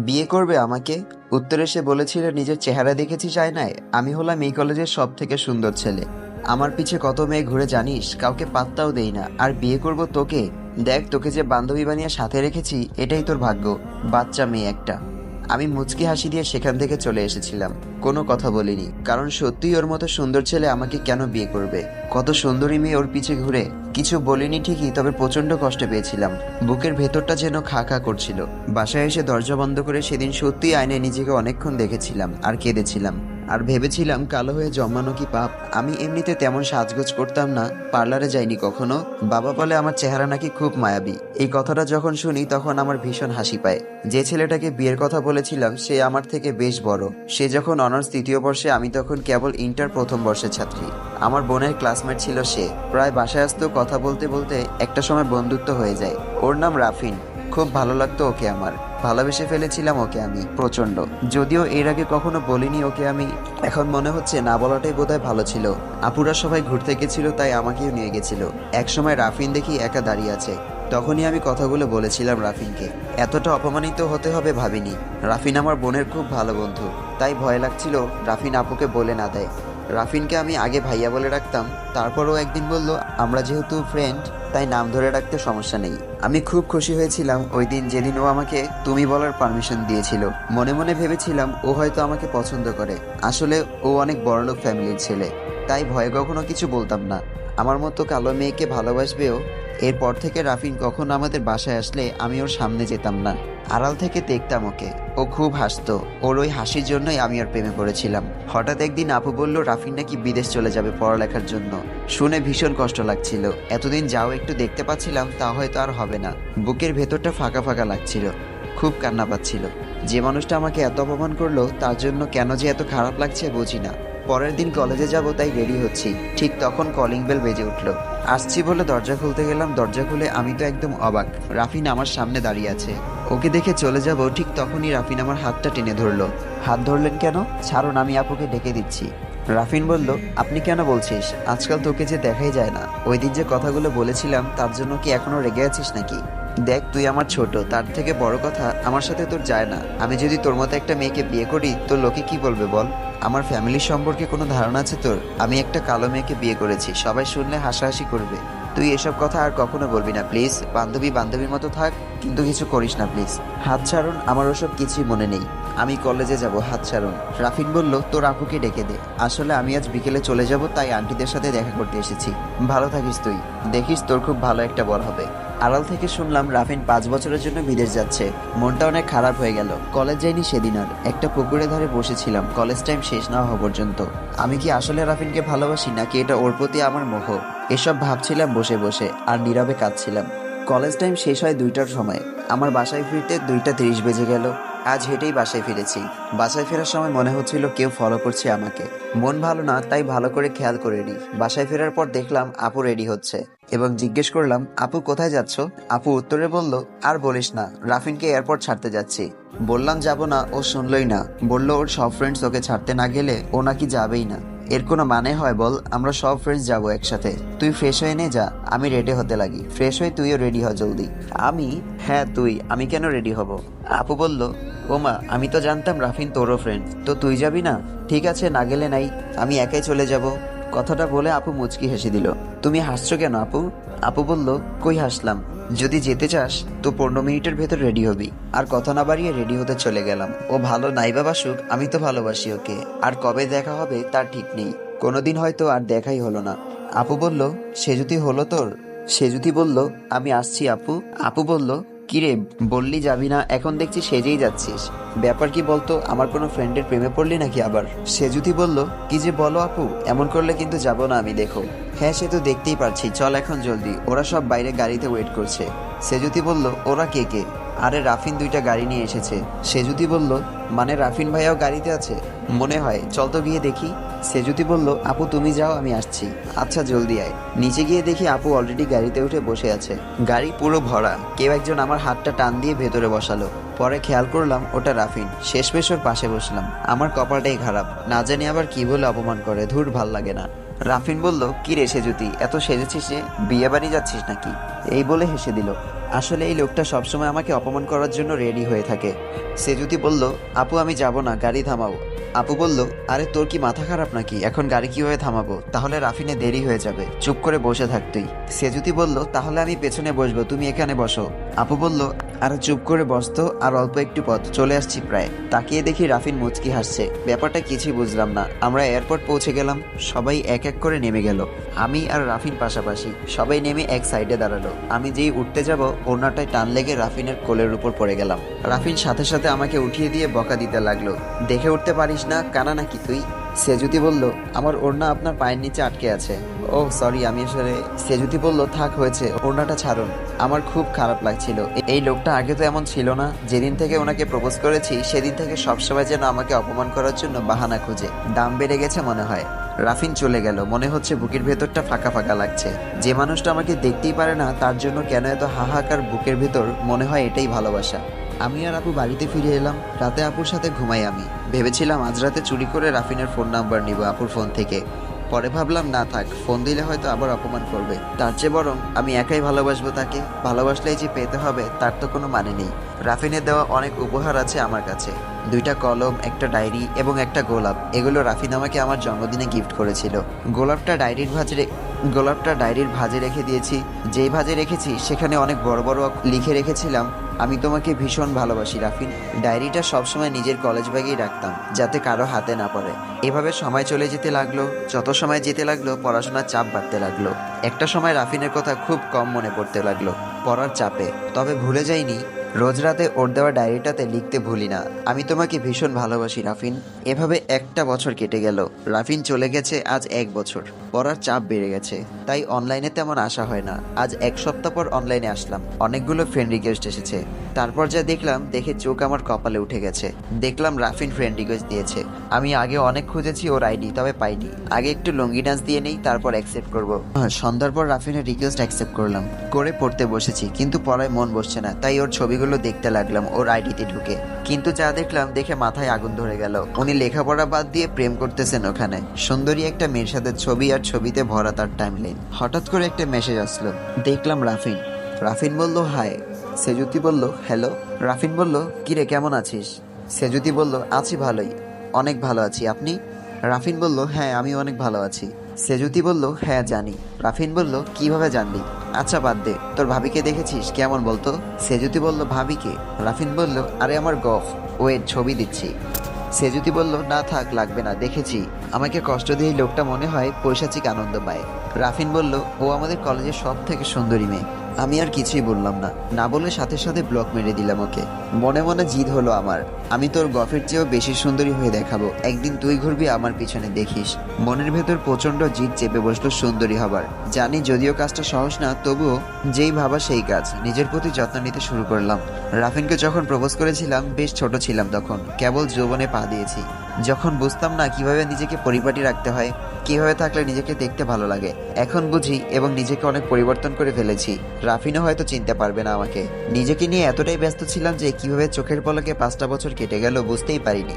বিয়ে করবে আমাকে? উত্তরে সে বলেছিল, নিজের চেহারা দেখেছিস আয়নায়? আমি হলাম এই কলেজের সব থেকে সুন্দর ছেলে। আমার পিছে কত মেয়ে ঘুরে জানিস, কাউকে পাত্তাও দেই না। আর বিয়ে করব তোকে? দেখ, তোকে যে বান্ধবী বানিয়ে সাথে রেখেছি, এটাই তোর ভাগ্য। বাচ্চা মেয়ে একটা। আমি মুচকি হাসি দিয়ে সেখান থেকে চলে এসেছিলাম। কোনো কথা বলিনি, কারণ সত্যিই ওর মতো সুন্দর ছেলে আমাকে কেন বিয়ে করবে? কত সুন্দরী মেয়ে ওর পিছে ঘুরে। কিছু বলিনি ঠিকই, তবে প্রচন্ড কষ্ট পেয়েছিলাম। বুকের ভেতরটা যেন খা খা করছিল। বাসায় এসে দরজা বন্ধ করে সেদিন সত্যি আয়নায় নিজেকে অনেকক্ষণ দেখেছিলাম আর কেঁদেছিলাম। আর ভেবেছিলাম, কালো হয়ে জন্মানো কি পাপ? আমি এমনিতে তেমন সাজগোজ করতাম না, পার্লারে যাইনি কখনো। বাবা বলে আমার চেহারা নাকি খুব মায়াবী। এই কথাটা যখন শুনি তখন আমার ভীষণ হাসি পায়। যে ছেলেটাকে বিয়ের কথা বলেছিলাম সে আমার থেকে বেশ বড়। সে যখন অনার্স তৃতীয় বর্ষে, আমি তখন কেবল ইন্টার প্রথম বর্ষের ছাত্রী। আমার বোনের ক্লাসমেট ছিল সে। প্রায় বাসায় আসতো, কথা বলতে বলতে একটা সময় বন্ধুত্ব হয়ে যায়। ওর নাম রাফিন। খুব ভালো লাগতো ওকে আমার। ভালোবেসে ফেলেছিলাম ওকে আমি প্রচন্ড। যদিও এর আগে কখনো বলিনি ওকে আমি। এখন মনে হচ্ছে না বলাটাই বোধহয় ভালো ছিল। আপুরা সবাই ঘুরতে গেছিল, তাই আমাকেও নিয়ে গেছিল। একসময় রাফিন দেখি একা দাঁড়িয়ে আছে। তখনই আমি কথাগুলো বলেছিলাম রাফিনকে। এতটা অপমানিত হতে হবে ভাবিনি। রাফিন আমার বোনের খুব ভালো বন্ধু, তাই ভয় লাগছিল রাফিন আপুকে বলে না দেয়। রাফিনকে আমি আগে ভাইয়া বলে রাখতাম। তারপরও একদিন বলল, আমরা যেহেতু ফ্রেন্ড তাই নাম ধরে রাখতে সমস্যা নেই। আমি খুব খুশি হয়েছিলাম ওই দিন, যেদিন ও আমাকে তুমি বলার পারমিশন দিয়েছিল। মনে মনে ভেবেছিলাম ও হয়তো আমাকে পছন্দ করে। আসলে ও অনেক বড়লোক ফ্যামিলির ছেলে, তাই ভয়ে কখনো কিছু বলতাম না। আমার মতো কালো মেয়েকে ভালোবাসবেও। এরপর থেকে রাফিন কখনো আমাদের বাসায় আসলে আমি ওর সামনে যেতাম না, আড়াল থেকে দেখতাম ওকে। ও খুব হাসতো। ওর ওই হাসির জন্যই আমি ওর প্রেমে পড়েছিলাম। হঠাৎ একদিন আপু বলল রাফিন নাকি বিদেশ চলে যাবে পড়ালেখার জন্য। শুনে ভীষণ কষ্ট লাগছিল। এতদিন যাও একটু দেখতে পাচ্ছিলাম, তা হয়তো আর হবে না। বুকের ভেতরটা ফাঁকা ফাঁকা লাগছিল। খুব কান্না পাচ্ছিল। যে মানুষটা আমাকে এত অপমান করলো তার জন্য কেন যে এত খারাপ লাগছে বুঝি না। পরের দিন কলেজে যাব তাই রেডি হচ্ছি, ঠিক তখন কলিং বেল বেজে উঠলো। আসছি বলে দরজা খুলতে গেলাম। দরজা খুলে আমি তো একদম অবাক। রাফিন আমার সামনে দাঁড়িয়ে আছে। ওকে দেখে চলে যাব, ঠিক তখনই রাফিন আমার হাতটা টেনে ধরলো। হাত ধরলেন কেন? ছাড়ুন, আমি আপুকে ডেকে দিচ্ছি। রাফিন বলল, আপনি কেন বলছিস? আজকাল তোকে যে দেখাই যায় না। ওই দিন যে কথাগুলো বলেছিলাম তার জন্য কি এখনো রেগে আছিস নাকি? দেখ, তুই আমার ছোট, তার থেকে বড় কথা আমার সাথে তোর যায় না। আমি যদি তোর মতো একটা মেয়েকে বিয়ে করি তো লোকে কি বলবে বল? আমার ফ্যামিলির সম্পর্কে কোনো ধারণা আছে তোর? আমি একটা কালো মেয়েকে বিয়ে করেছি, সবাই শুনলে হাসাহাসি করবে। তুই এসব কথা আর কখনো বলবি না প্লিজ। বান্ধবী বান্ধবীর মতো থাক, কিন্তু কিছু করিস না প্লিজ। হাত ছাড়ুন, আমার ওসব কিছুই মনে নেই। আমি কলেজে যাব, হাত ছাড়ুন। রাফিন বলল, তোর আপুকে ডেকে দে। আসলে আমি আজ বিকেলে চলে যাব, তাই আন্টিদের সাথে দেখা করতে এসেছি। ভালো থাকিস তুই, দেখিস তোর খুব ভালো একটা বর হবে। আড়াল থেকে শুনলাম রাফিন 5 বছরের জন্য বিদেশ যাচ্ছে। মনটা অনেক খারাপ হয়ে গেল। কলেজ যাইনি সেদিন আর। একটা পুকুরের ধারে বসেছিলাম কলেজ টাইম শেষ না হওয়া পর্যন্ত। আমি কি আসলে রাফিনকে ভালোবাসি, নাকি এটা ওর প্রতি আমার মোহ? এসব ভাবছিলাম বসে বসে, আর নীরবে কাঁদছিলাম। কলেজ টাইম শেষ হয় 2টার সময়। আমার বাসায় ফিরতে 2:30 বেজে গেল। আজ হেঁটেই বাসায় ফিরেছি। বাসায় ফেরার সময় মনে হচ্ছিল কেউ ফলো করছে আমাকে। মন ভালো না, তাই ভালো করে খেয়াল করিনি। বাসায় ফেরার পর দেখলাম আপু রেডি হচ্ছে এবং জিজ্ঞেস করলাম, আপু কোথায় যাচ্ছ? আপু উত্তরে বলল, আর বলিস না, রাফিনকে এয়ারপোর্ট ছাড়তে যাচ্ছি। বললাম যাব না, ও শুনলই না। বলল ওর সব ফ্রেন্ডস ওকে ছাড়তে না গেলে ও নাকি যাবেই না। এর কোনো মানে হয় বল? আমরা সব ফ্রেন্ডস যাবো একসাথে। তুই ফ্রেশ হয়ে নে যা, আমি রেডি হতে লাগি। ফ্রেশ হয়ে তুইও রেডি হ জলদি। আমি, হ্যাঁ তুই, আমি কেন রেডি হব? আপু বলল, ওমা, আমি তো জানতাম রাফিন তোরও ফ্রেন্ড। তো তুই যাবি না? ঠিক আছে, না গেলে নাই, আমি একাই চলে যাব। কথাটা বলে আপু মুচকি হেসে দিল। তুমি হাসছো কেন আপু? আপু বলল, কই হাসলাম? যদি যেতে চাস তো 15 মিনিটের ভেতর রেডি হবি। আর কথা না বাড়িয়ে রেডি হতে চলে গেলাম। ও ভালো নাইবা বাসুক, আমি তো ভালোবাসি ওকে। আর কবে দেখা হবে তার ঠিক নেই। কোনোদিন হয়তো আর দেখাই হলো না। আপু বলল, সে যদি হলো তোর? সে যদি বলল, আমি আসছি আপু। আপু বলল, কিরে, বললি যাবি না, এখন দেখছি সেজেই যাচ্ছিস। ব্যাপার কি বলতো? আমার কোনো ফ্রেন্ডের প্রেমে পড়লি নাকি আবার? সে যদি বলল, কি যে বলো আপু, এমন করলে কিন্তু যাব না আমি, দেখো। হ্যাঁ সে তো দেখতেই পারছি, চল এখন জলদি, ওরা সব বাইরে গাড়িতে ওয়েট করছে। সে যদি বলল, ওরা কে কে? আরে রাফিন 2টা গাড়ি নিয়ে এসেছে। সে যদি বলল, মানে রাফিন ভাইয়াও গাড়িতে আছে? মনে হয়, চল তো গিয়ে দেখি। সে যদি বলল, আপু তুমি যাও, আমি আসছি। আচ্ছা জলদি আয়। নিচে গিয়ে দেখি আপু অলরেডি গাড়িতে উঠে বসে আছে। গাড়ি পুরো ভরা। কেউ একজন আমার হাতটা টান দিয়ে ভেতরে বসালো। পরে খেয়াল করলাম ওটা রাফিন। শেষমেশ ওর পাশে বসলাম। আমার কপালটাই খারাপ, না জানি আবার কি বলে অপমান করে, ধুর ভাল লাগে না। রাফিন বলল, কি রে সেজুতি, এত সেজেছিস যে বিয়ে বাড়ি যাচ্ছিস নাকি? এই বলে হেসে দিল। আসলে এই লোকটা সবসময় আমাকে অপমান করার জন্য রেডি হয়ে থাকে। সে যদি বলল, আপু আমি যাব না, গাড়ি থামাও। আপু বলল, আরে তোর কি মাথা খারাপ নাকি, এখন গাড়ি কিভাবে থামাবো, তাহলে রাফিনে দেরি হয়ে যাবে, চুপ করে বসে থাক তুই। সে যদি বলল, তাহলে আমি পেছনে বসবো, তুমি এখানে বসো। আপু বলল, আরে চুপ করে বসতো, আর অল্প একটু পথ, চলে আসছি প্রায়। তাকিয়ে দেখি রাফিন মুচকি হাসছে। ব্যাপারটা কিছুই বুঝলাম না। আমরা এয়ারপোর্ট পৌঁছে গেলাম, সবাই এক এক করে নেমে গেল। আমি আর রাফিন পাশাপাশি, সবাই নেমে এক সাইডে দাঁড়ালো। আমি যেই উঠতে যাব, ওড়নাটায় টান লেগে রাফিনের কোলের উপর পড়ে গেলাম। রাফিন সাথে সাথে আমাকে উঠিয়ে দিয়ে বকা দিতে লাগলো, দেখে উঠতে পারিস না, কানা নাকি তুই। সেজুতি বলল, আমার ওড়না আপনার পায়ের নিচে আটকে আছে। ও সরি, আমি আসলে। সেজুতি বলল, থাক হয়েছে, ওড়নাটা ছাড়ুন। আমার খুব খারাপ লাগছিল। এই লোকটা আগে তো এমন ছিল না। যেদিন থেকে ওনাকে প্রপোজ করেছি সেদিন থেকে সবসময় যেন আমাকে অপমান করার জন্য বাহানা খুঁজে। দাম বেড়ে গেছে মনে হয়। রাফিন চলে গেল, মনে হচ্ছে বুকের ভেতরটা ফাঁকা ফাঁকা লাগছে। যে মানুষটা আমাকে দেখতেই পারে না তার জন্য কেন এত হাহাকার বুকের ভেতর, মনে হয় এটাই ভালোবাসা। আমি আর আপু বাড়িতে ফিরে এলাম। রাতে আপুর সাথে ঘুমাই আমি। ভেবেছিলাম আজ রাতে চুরি করে রাফিনের ফোন নাম্বার নিব আপুর ফোন থেকে। পরে ভাবলাম না থাক, ফোন দিলে হয়তো আবার অপমান করবে। তার চেয়ে বরং আমি একাই ভালোবাসবো তাকে। ভালোবাসলেই যে পেতে হবে তার তো কোনো মানে নেই। রাফিনের দেওয়া অনেক উপহার আছে আমার কাছে। 2টা কলম, একটা ডায়েরি এবং একটা গোলাপ। এগুলো রাফিন আমাকে আমার জন্মদিনে গিফট করেছিল। গোলাপটা ডায়েরির ভাঁজে রেখে দিয়েছি। যেই ভাঁজে রেখেছি সেখানে অনেক বড় বড় লিখে রেখেছিলাম, আমি তোমাকে ভীষণ ভালোবাসি রাফিন। ডায়েরিটা সবসময় নিজের কলেজ ব্যাগেই রাখতাম, যাতে কারো হাতে না পড়ে। এভাবে সময় চলে যেতে লাগলো। যত সময় যেতে লাগলো পড়াশোনার চাপ বাড়তে লাগলো। একটা সময় রাফিনের কথা খুব কম মনে পড়তে লাগলো, পড়ার চাপে। তবে ভুলে যাইনি, রোজ রাতে ওর দেওয়া ডায়েরিটাতে লিখতে ভুলি না, আমি তোমাকে ভীষণ ভালোবাসি রাফিন। এভাবে একটা বছর কেটে গেল। রাফিন চলে গেছে আজ 1 বছর। পড়ার চাপ বেড়ে গেছে, তাই অনলাইনে তেমন আসা হয় না। আজ 1 সপ্তাহ পর অনলাইনে আসলাম। অনেকগুলো ফ্রেন্ড রিকোয়েস্ট এসেছে। তারপর যা দেখলাম, দেখে চোখ আমার কপালে উঠে গেছে। দেখলাম রাফিন ফ্রেন্ড রিকোয়েস্ট দিয়েছে। আমি আগে অনেক খুঁজেছি ওর আইডি, তবে পাইনি। আগে একটু লঙ্গি ডান্স দিয়ে নেই, তারপর অ্যাকসেপ্ট করবো। সন্ধ্যার পর রাফিনের রিকোয়েস্ট অ্যাকসেপ্ট করলাম। করে পড়তে বসেছি, কিন্তু পড়ায় মন বসছে না। তাই ওর ছবিগুলো দেখতে লাগলাম ওর আইডিতে ঢুকে। কিন্তু যা দেখলাম, দেখে মাথায় আগুন ধরে গেল। উনি লেখাপড়া বাদ দিয়ে প্রেম করতেছেন ওখানে। সুন্দরী একটা মেয়ের সাথে ছবি, আর ছবিতে ভরা তার টাইমলাইন। হঠাৎ করে একটা মেসেজ আসলো, দেখলাম রাফিন। রাফিন বলল, হাই। সেজুতি বলল, হ্যালো। রাফিন বলল, কিরে কেমন আছিস? সেজুতি বলল, আছি ভালোই, অনেক ভালো আছি, আপনি? রাফিন বলল, হ্যাঁ আমি অনেক ভালো আছি। সেজুতি বলল, হ্যাঁ জানি। রাফিন বলল, কিভাবে জানলি? আচ্ছা বাদ দে, তোর ভাবিকে দেখেছিস, কেমন বলতো? সেজুতি বলল, ভাবিকে? রাফিন বলল, আরে আমার গফ, ওয়েট ছবি দিচ্ছি। সেজুতি বলল, না থাক, লাগবে না, দেখেছি। আমাকে কষ্ট দিয়ে লোকটা মনে হয় পৈশাচিক আনন্দ পায়। রাফিন বলল, ও আমাদের কলেজের সব থেকে সুন্দরী মেয়ে। আমি আর কিছুই বললাম না, না বলে সাথে সাথে ব্লক মেরে দিলাম ওকে। মনে মনে জিদ হলো আমার, আমি তোর গফের চেয়েও বেশি সুন্দরী হয়ে দেখাবো। একদিন তুই ঘুরবি আমার পিছনে, দেখিস। মনের ভেতর প্রচন্ড জিদ চেপে বসলো সুন্দরী হবার। জানি যদিও কাজটা সহজ না, তবুও যেই ভাবা সেই কাজ। নিজের প্রতি যত্ন নিতে শুরু করলাম। রাফিনকে যখন প্রপোজ করেছিলাম বেশ ছোট ছিলাম তখন, কেবল যৌবনে পা দিয়েছি। যখন বুঝতাম না কিভাবে নিজেকে পরিপাটি রাখতে হয়, কিভাবে থাকলে নিজেকে দেখতে ভালো লাগে। এখন বুঝি এবং নিজেকে অনেক পরিবর্তন করে ফেলেছি। রাফিনও হয়তো চিনতে পারবে না আমাকে। নিজেকে নিয়ে এতটাই ব্যস্ত ছিলাম যে কিভাবে চোখের পলকে 5টা বছর কেটে গেল বুঝতেই পারিনি।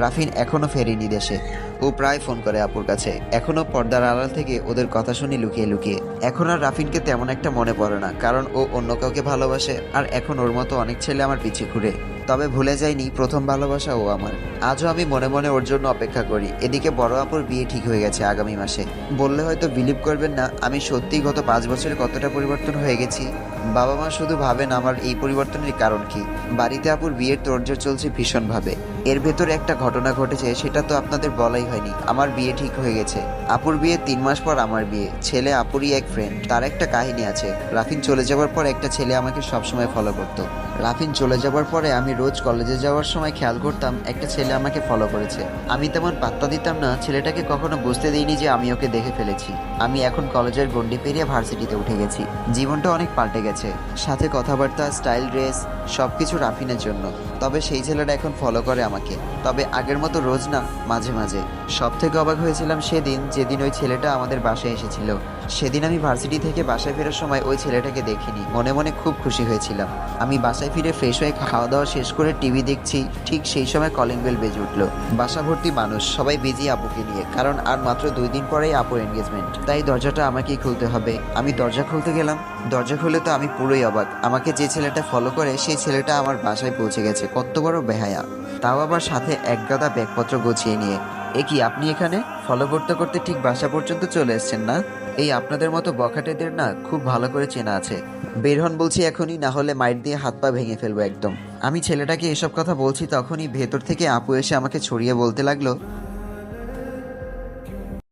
রাফিন এখনো ফেরেনি দেশে। ও প্রায় ফোন করে আপুর কাছে। এখনো পর্দার আড়াল থেকে ওদের কথা শুনি লুকিয়ে লুকিয়ে। এখন আর রাফিনকে তেমন একটা মনে পড়ে না, কারণ ও অন্য কাউকে ভালোবাসে। আর এখন ওর মতো অনেক ছেলে আমার পিছে ঘুরে। তবে ভুলে যাইনি প্রথম ভালোবাসা ও আমার। আজও আমি মনে মনে ওর জন্য অপেক্ষা করি। এদিকে বড় আপুর বিয়ে ঠিক হয়ে গেছে আগামী মাসে। বললে হয়তো বিলিভ করবেন না, আমি সত্যিই গত 5 বছরে কতটা পরিবর্তন হয়ে গেছি। বাবা মা শুধু ভাবেন আমার এই পরিবর্তনের কারণ কি। বাড়িতে আপুর বিয়ের তোড়জোড় চলছে ভীষণভাবে। এর ভেতরে একটা ঘটনা ঘটেছে, সেটা তো আপনাদের বলাই হয়নি। আমার বিয়ে ঠিক হয়ে গেছে। আপুর বিয়ে 3 মাস পর আমার বিয়ে। ছেলে আপুরই এক ফ্রেন্ড, তার একটা কাহিনী আছে। রাফিন চলে যাওয়ার পর একটা ছেলে আমাকে সবসময় ফলো করতো। রাফিন চলে যাওয়ার পরে আমি রোজ কলেজে যাওয়ার সময় খেয়াল করতাম একটা ছেলে আমাকে ফলো করেছে। আমি তেমন পাত্তা দিতাম না, ছেলেটাকে কখনো বুঝতে দিইনি যে আমি ওকে দেখে ফেলেছি। আমি এখন কলেজের গণ্ডি পেরিয়ে ভার্সিটিতে উঠে গেছি। জীবনটা অনেক পাল্টে গেছে। সাথে কথাবার্তা, স্টাইল, ড্রেস, সবকিছু রাফিনের জন্য। তবে সেই ছেলেটা এখন ফলো করে আমাকে, তবে আগের মতো রোজ না, মাঝে মাঝে। সব থেকে অবাক হয়েছিলাম সেদিন, যেদিন ওই ছেলেটা আমাদের বাসায় এসেছিল। সেদিন আমি ভার্সিটি থেকে বাসায় ফেরার সময় ওই ছেলেটাকে দেখিনি, মনে মনে খুব খুশি হয়েছিলাম। আমি বাসায় ফিরে ফ্রেশ হয়ে খাওয়া দাওয়া শেষ করে টিভি দেখছি, ঠিক সেই সময় কলিং বেল বেজে উঠলো। বাসা ভর্তি মানুষ, সবাই বিজি আপুকে নিয়ে, কারণ আর মাত্র 2 দিন পরেই আপুর এনগেজমেন্ট। তাই দরজাটা আমাকেই খুলতে হবে। আমি দরজা খুলতে গেলাম, দরজা খুলে তো আমি পুরোই অবাক। আমাকে যে ছেলেটা ফলো করে সেই ছেলেটা আমার বাসায় পৌঁছে গেছে, কত বড় বেহায়া, তাও আবার সাথে এক গাদা ব্যাগপত্র গুছিয়ে নিয়ে। এ কি, আপনি এখানে? ফলো করতে করতে ঠিক বাসা পর্যন্ত চলে এসেছেন না? এই আপনাদের মতো বখাটেদের না খুব ভালো করে চেনা আছে। বের হন বলছি এখনই, না হলে মাইট দিয়ে হাত পা ভেঙে ফেলবো একদম। আমি ছেলেটাকে এসব কথা বলছি তখনই ভেতর থেকে আপু এসে আমাকে ছড়িয়ে বলতে লাগলো,